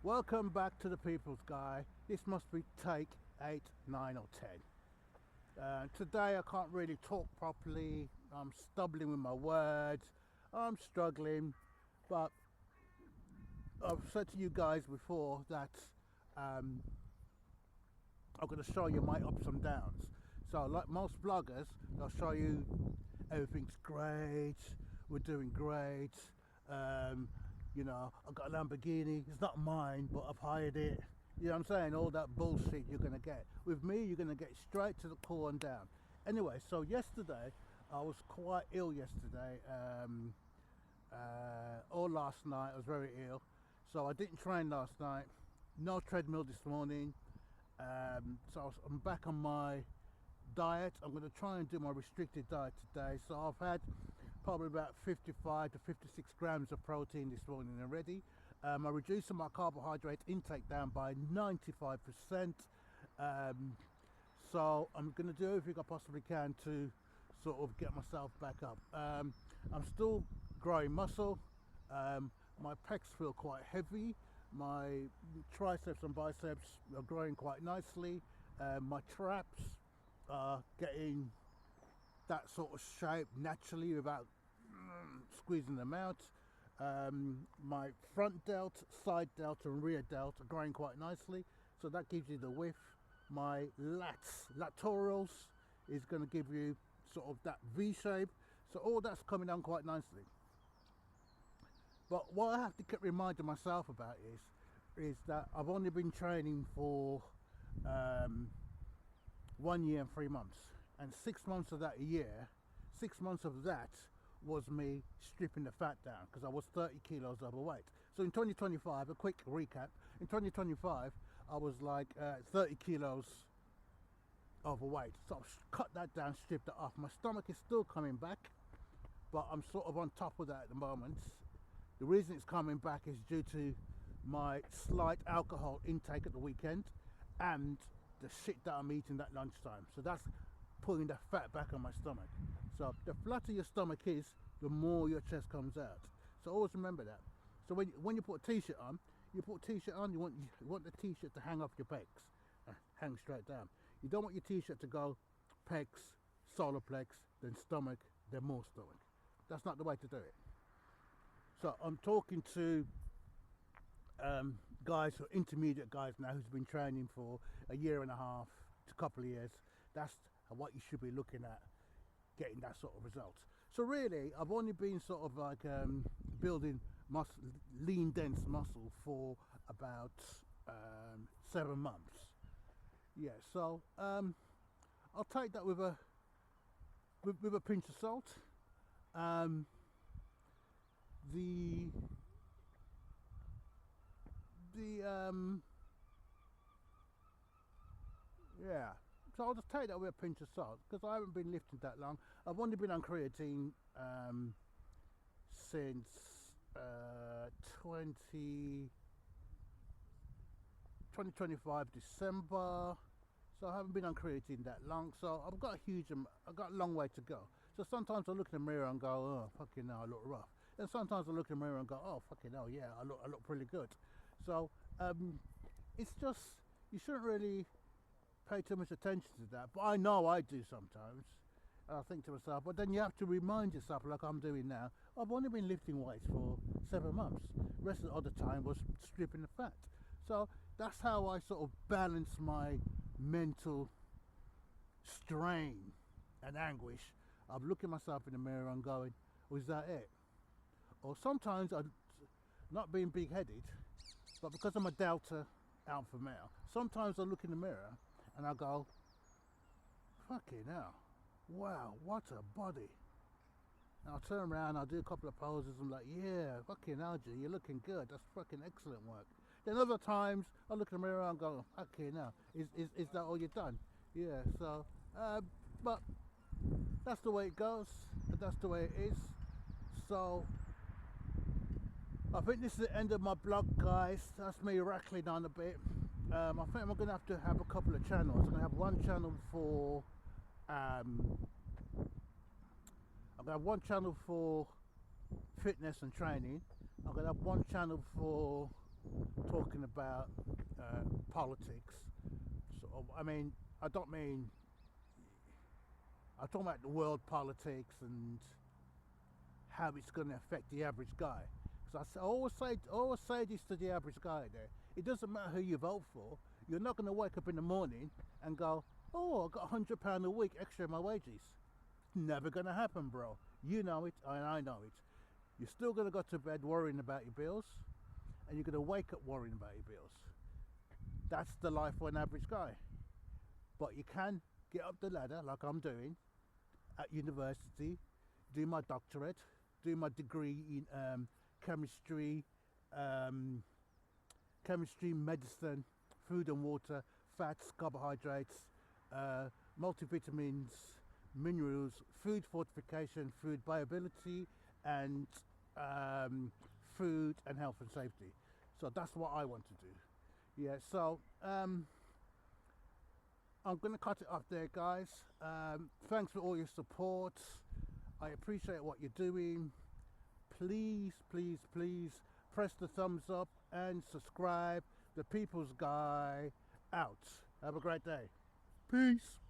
Welcome back to the People's Guy. This must be take 8, 9 or 10. Today I can't really talk properly. I'm stumbling with my words. I'm struggling. But I've said to you guys before that um, I'm going to show you my ups and downs. So like most bloggers, they'll show you everything's great, we're doing great. Um, I've got a Lamborghini. It's not mine, but I've hired it. You know what I'm saying? All that bullshit you're gonna get. With me, you're gonna get straight to the core and down. Anyway, so yesterday I was quite ill. Yesterday, or last night I was very ill, so I didn't train last night. No treadmill this morning. I'm back on my diet. I'm going to try and do my restricted diet today. So I've had probably about 55 to 56 grams of protein this morning already. I'm reducing my carbohydrate intake down by 95%. So I'm going to do everything I possibly can to sort of get myself back up. I'm still growing muscle. My pecs feel quite heavy. My triceps and biceps are growing quite nicely. My traps are getting that sort of shape naturally without squeezing them out. My front delt, side delt and rear delt are growing quite nicely, so that gives you the width. My laterals is going to give you sort of that V shape, so all that's coming down quite nicely. But what I have to keep reminding myself about is that I've only been training for 1 year and 3 months, and 6 months of that year, 6 months of that was me stripping the fat down because I was 30 kilos overweight. So in 2025, a quick recap, in 2025 I was like 30 kilos overweight. So I've cut that down, stripped it off. My stomach is still coming back, but I'm sort of on top of that at the moment. The reason it's coming back is due to my slight alcohol intake at the weekend and the shit that I'm eating at lunchtime. So that's pulling the fat back on my stomach. So the flatter your stomach is, the more your chest comes out. So always remember that. So when you put a t-shirt on, you want the t-shirt to hang off your pecs, hang straight down. You don't want your t-shirt to go pecs, solar plex, then stomach, then more stomach. That's not the way to do it. So I'm talking to guys who are intermediate guys now who's been training for a year and a half to a couple of years. That's what you should be looking at, getting that sort of result. So really I've only been sort of like building muscle, lean dense muscle for about 7 months. Yeah, so I'll take that with a pinch of salt. The yeah, so I'll just take that with a pinch of salt because I haven't been lifting that long. I've only been on creatine since 2025 December. So I haven't been on creatine that long. So I've got a long way to go. So sometimes I look in the mirror and go, oh fucking hell, I look rough. And sometimes I look in the mirror and go, oh fucking hell, yeah, I look pretty good. So it's just, you shouldn't really pay too much attention to that, but I know I do sometimes. And I think to myself, but then you have to remind yourself, like I'm doing now, I've only been lifting weights for 7 months. The rest of the other time was stripping the fat. So that's how I sort of balance my mental strain and anguish of looking myself in the mirror and going, oh, is that it? Or sometimes I'm not being big-headed, but because I'm a Delta alpha male, sometimes I look in the mirror and I go, fucking hell, wow, what a body. And I'll turn around, I'll do a couple of poses, I'm like, yeah, fucking hell, G, you're looking good, that's fucking excellent work. Then other times, I look in the mirror and go, okay, now, is that all you've done? Yeah, so, but that's the way it goes, that's the way it is. So, I think this is the end of my blog, guys. That's me rattling on a bit. I think I'm going to have a couple of channels. I'm going to have one channel for fitness and training. I'm going to have one channel for talking about politics. So, I mean, I don't mean, I'm talking about the world politics and how it's going to affect the average guy. Because I always say this to the average guy there. It doesn't matter who you vote for. You're not going to wake up in the morning and go, oh, I got £100 a week extra in my wages. It's never going to happen, bro. You know it, and I know it. You're still going to go to bed worrying about your bills, and you're going to wake up worrying about your bills. That's the life for an average guy. But you can get up the ladder like I'm doing at university, do my doctorate, do my degree in chemistry, medicine, food and water, fats, carbohydrates, multivitamins, minerals, food fortification, food viability, and food and health and safety. So that's what I want to do. Yeah, so I'm going to cut it off there, guys. Thanks for all your support. I appreciate what you're doing. Please, please, please press the thumbs up and subscribe. The People's Guy out. Have a great day. Peace.